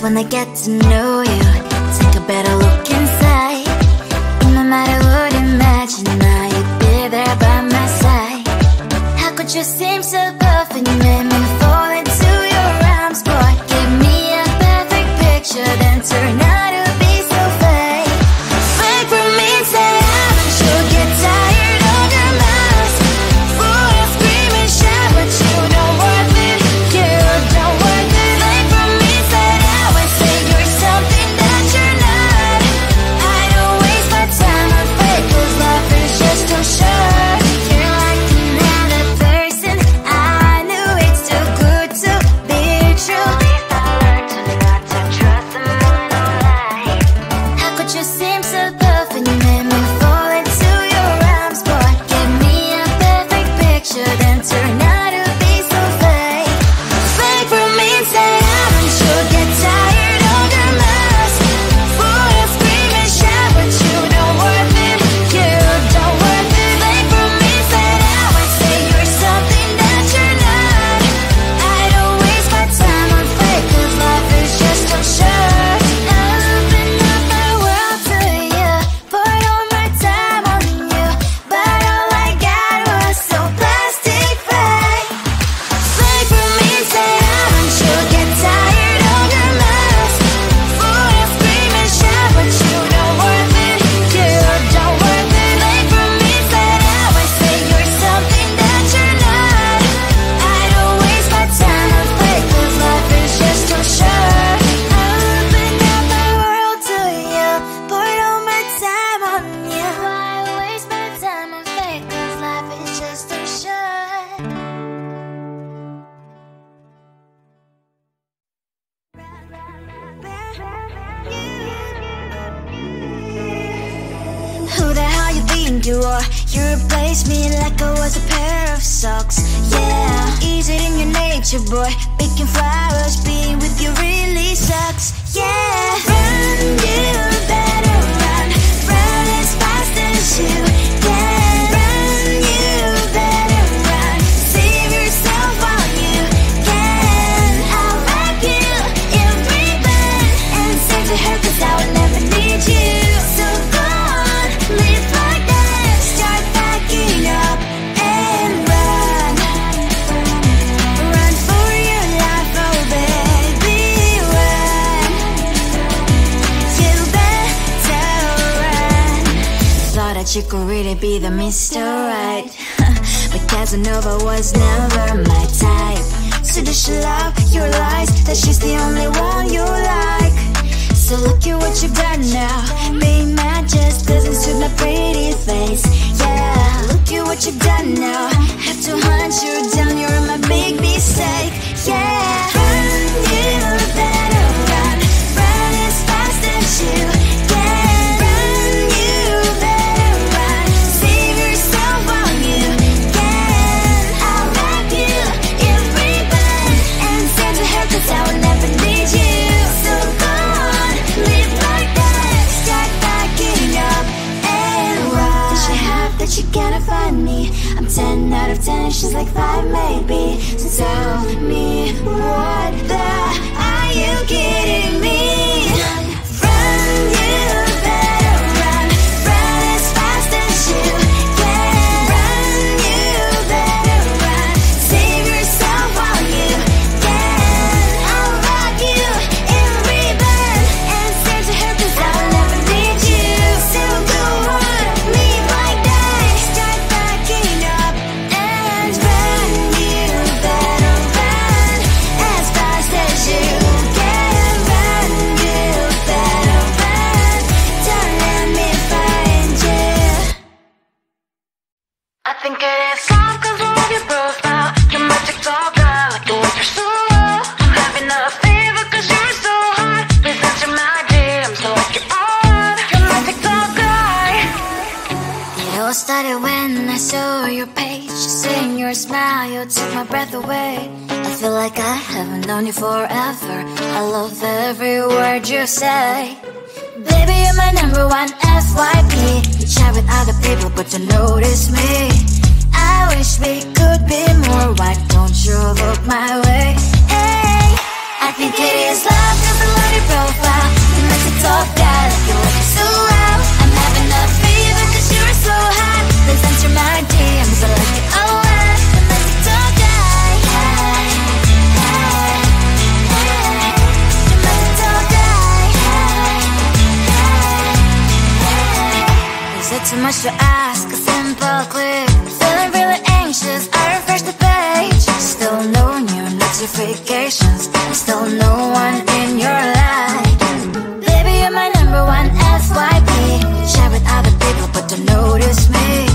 when I get to know you. Take a better look inside. In my mind I would imagine now you'd be there by my side. How could you seem so perfect? You made me fall into your arms, boy. Give me a perfect picture, then turn out to be so fake. Fake for me, say haven't you get tired of your mask? Full of scream and shout, but you don't worth it. You don't worth it. Fake for me, say I would say you're something that you're not. I don't waste my time on fake, 'cause life is just too short. You're like another person. I knew it's too good to be true. I learned to not to trust someone no lie. How could you seem so perfect? You made me fall into your arms, boy. Give me a perfect picture, then turn out to be so fake. Fake for me, say haven't you get tired of your mask? Full of scream and shout, but you don't worth it. You don't worth it. Fake for me, say I would say you're something that you're not. I don't waste my time on fake, 'cause life is just too short. I open up my world to you, put all my time on you, but all I got was so plastic fake. Fake for me, say haven't you get tired of your mask? Full of scream and shout, but you don't worth it. You don't worth it. Fake for me, say I would say you're something that you're not. I don't waste my time on fake, 'cause life is just too short. I open up my world to you, put all my time on you. Why waste my time on fake, 'cause life is just too short. Who the hell you think you are? You replaced me like I was a pair of socks. Yeah, is it in your nature, boy? Picking flowers, being with you really sucks. Yeah, run, you better run. Run as fast as you can. Run, you better run. Save yourself while you can. I'll wrap you in ribbon and send to her, 'cause I will never need you. So go on, live like that. Start packing up and run. Run for your life, oh baby, run. You better run. Thought that you could really be the Mr. Right, but Casanova was never my type. So does she love your lies, that she's the only one you like? So look at what you've done now. Being mad just doesn't suit my pretty face. Yeah, look at what you've done now. Have to hunt you down, you're my big mistake. Yeah, run, you better run. Run as fast as you can. Run, you better run. Save yourself while you can. I'll wrap you in ribbon and send to her, 'cause I will never need you. So go on, live like that. Start packing up and run. Does she have that you cannot find me? I'm 10 out of 10, she's like 5 maybe. So tell me, what the are you kidding me? Run, you better run. Run as fast as you can. Run, you better run. Save yourself while you can. I'll rock you in ribbon and send to her, 'cause I will never need you. So go on, live like that. Start packing up and run. You better run as fast as you can. Run, you better run. Don't let me find you. I think it is soft 'cause I love your profile. You're my TikToker, like the way you're so low. I'm having a fever 'cause you're so hot. Please answer my DMs like you're on. You're my TikToker. It all started when I saw your page. Seeing your smile, you took my breath away. I feel like I haven't known you forever. I love every word you say. Baby, you're my number one FYP. You chat with other people, but you notice me. I wish we could be more. Why don't you look my way? Hey, I think it is love 'cause I love you it too much to ask? A simple click. Feeling really anxious, I refresh the page. Still no new notifications, still no one in your life. Baby, you're my number one FYP. Share with other people but don't notice me.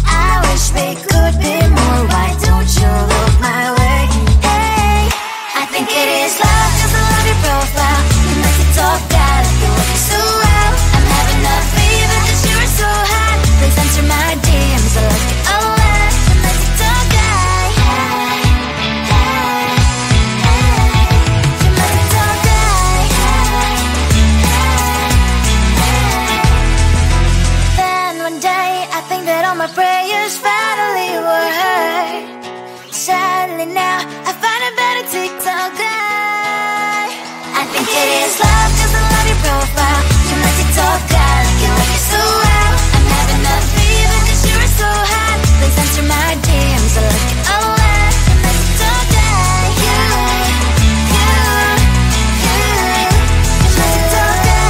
I wish we could be more. Why don't you look my way? Hey, I think it is love, cause I love your profile. You make it talk guy, like you're looking so well. I'm having a fever cause you're so hot. Please answer my DMs, I like it a lot. You make it talk guy. Hey, hey, hey. You make it talk guy. Hey, hey, hey. Then one day I think that all my prayers finally were heard. Sadly now I find a better TikTok guy. I think it is love cause I love your profile. You my TikTok guy, like you like it so well. I'm having a fever cause you're so hot. Please answer my DMs, I like it a lot. You my TikTok guy. You, you, you. You my TikTok guy.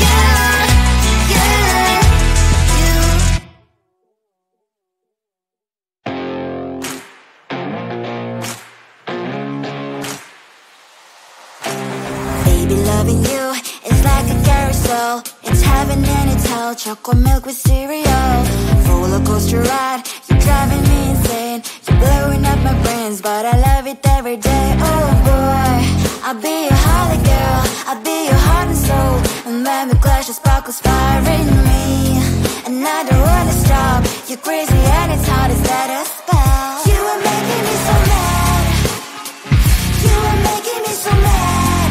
You, Baby, loving you is like a carousel. It's heaven and it's hell. Chocolate milk with cereal. Roller coaster ride, you're driving me insane. You're blowing up my brains, but I love it every day. Oh boy, I'll be your holly girl, I'll be your heart and soul. And when we clash, the sparkles fire in me. And I don't wanna stop. You're crazy and it's hard as that a spell. You are making me so mad. You are making me so mad.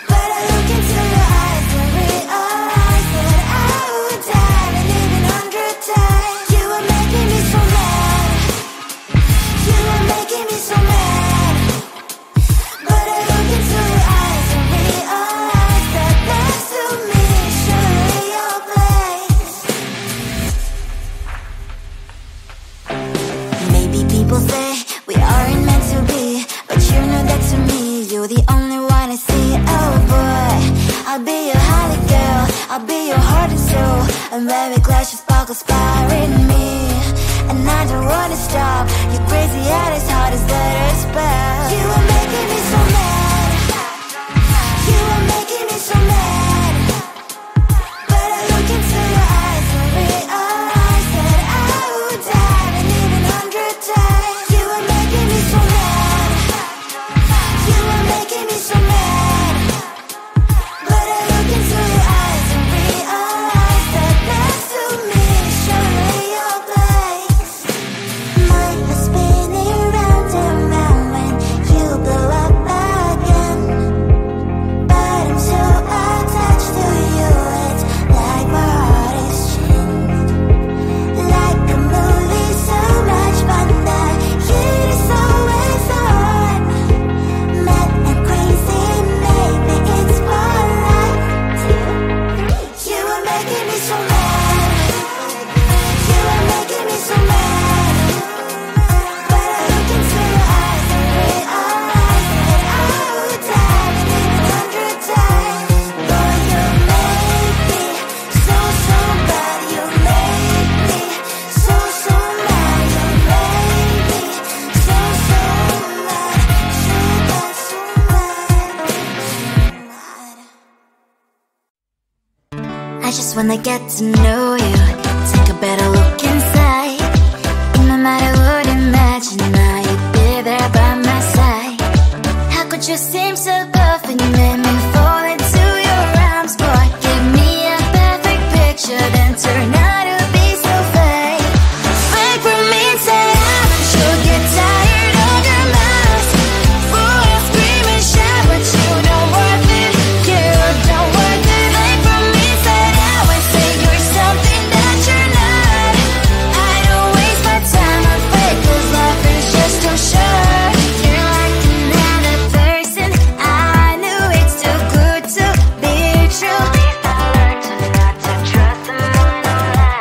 But I look into your eyes and realize that I would die and even 100 times. You are making me so mad. You are making me so mad. But I look into your eyes and realize that next to me is surely your place. Maybe people say we aren't meant to be, but you know that to me you're the only one I see. Oh boy, I'll be your holly girl, I'll be your heart and soul. And when we clash, the sparkles fire in me. And I don't wanna stop. You're crazy and as hard as that a spell. You are making me so mad. You are making me so mad. But I look into your eyes and realize that I would die and even 100 times. You are making me so mad. You are making me so mad. But I look into your eyes and realize that next to me is surely your place. Mind was spinning round and round when you blow up again. But I'm so attached to you, it's like my heart is chained. Like a movie, so much fun that it is always on. Mad and crazy, maybe it's polite. You are making me so mad. You are making me so mad. But I look into your eyes and realize that I would die and even 100 times. Boy, you make me so, so bad. You make me so, so mad. You make me so, so mad. So bad, so mad, I just wanna get to know you, take a better look inside. And no matter what, imagine now you'd be there by my side. How could you seem so tough and you made me fall into your arms, boy? Give me a perfect picture, then turn out to be so fake. Fake for me and say I should get tired of your mouth. Boy, I scream and shout, but you don't worth it. You don't worth it. Fake for me and say I say you're something that you're not. I don't waste my time on fake, 'cause life is just too short. You're like another person. I knew it's too good to be true. I learned to not to trust someone who lies.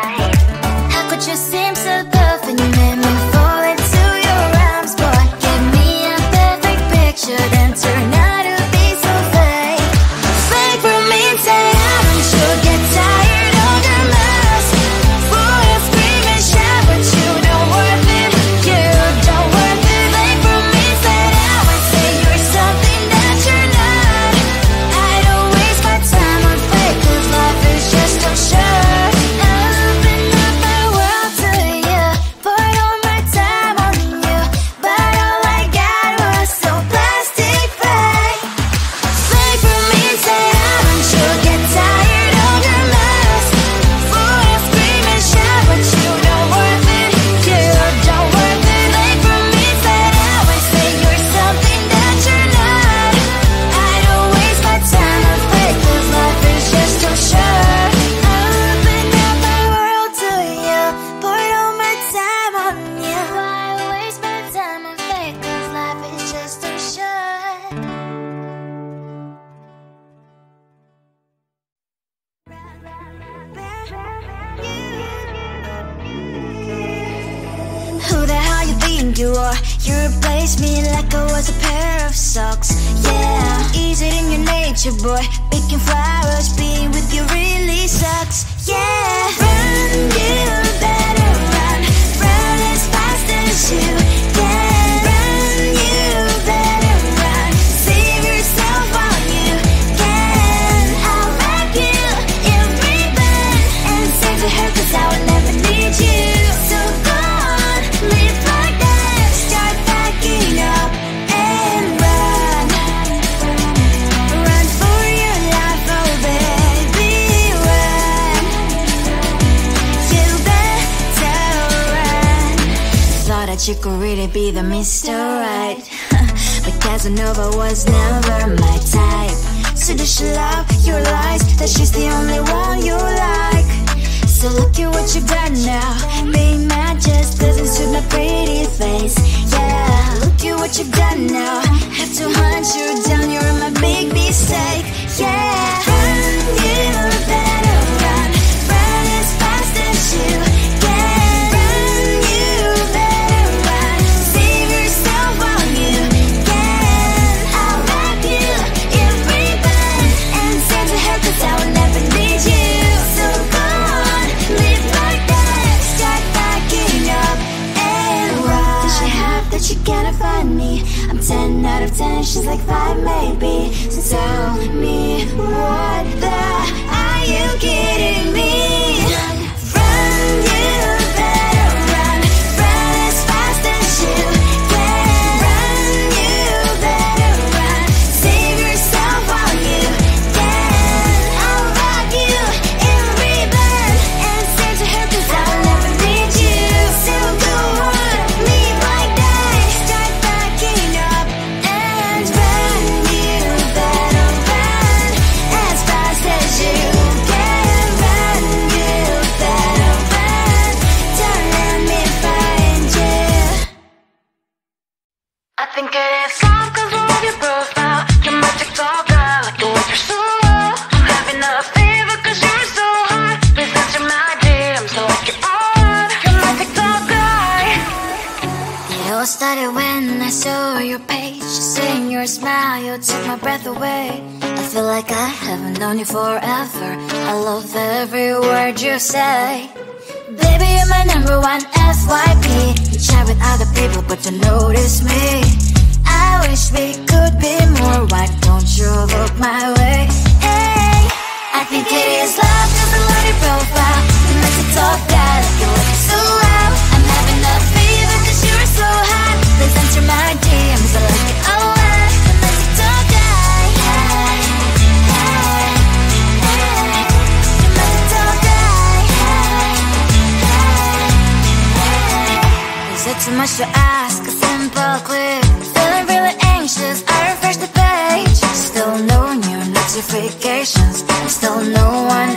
you are. You replaced me like I was a pair of socks. Yeah, ease it in your nature, boy. Picking flowers, being with you really sucks. Yeah, run, you better run. Run as fast as you can. Run, you better run. Save yourself while you can. I'll wrap you in ribbon and send to her, 'cause I will never need you. So go on, live like that. Start packing up and run. Run for your life, oh baby, run. You better run. Thought that you could really be the Mr. Right, but Casanova was never my type. So does she love your lies, that she's the only one you like? So look at what you've done now. Being mad just doesn't suit my pretty face. Yeah, look at what you've done now. Have to hunt you down, you're my big mistake. Yeah, run, you better run. Run as fast as you can. Run, you better run. Save yourself while you can. I'll wrap you in ribbon and send to her, 'cause I will never need you. So go on, live like that. Start packing up and run. Does she have that she cannot find me? I'm 10 out of 10, she's like 5 maybe. So tell me, what the are you kidding me? Run, you better run. Run as fast as you can. Run, you better run. Save yourself while you can. I'll wrap you in ribbon and send to her, 'cause I will never need you. So go on, live like that. Start packing up and run. You better run as fast as you can. Run, you better run. Don't let me find you. I think it is soft 'cause I love your profile. Your magic talk, I like the way you're so low. I'm having a fever 'cause you're so hot. Please answer my DMs, I like your on. Your magic talk, it all started when I saw your page. Seeing your smile, you took my breath away. I feel like I haven't known you forever. I love every word you say. Baby, you're my number one FYP. You chat with other people, but you notice me. I wish we could be more. Why don't you look my way? Hey, I think it is love 'cause I love your profile. You meant to talk that, you look so well. I'm having a fever 'cause you're so hot. Please answer my DMs, I like it a lot. You meant to talk that, hey, hey, hey. You meant to talk that, hey, hey, hey. Is it too much to ask? A simple click. Feeling really anxious, I refresh the page. Still no new notifications, still no one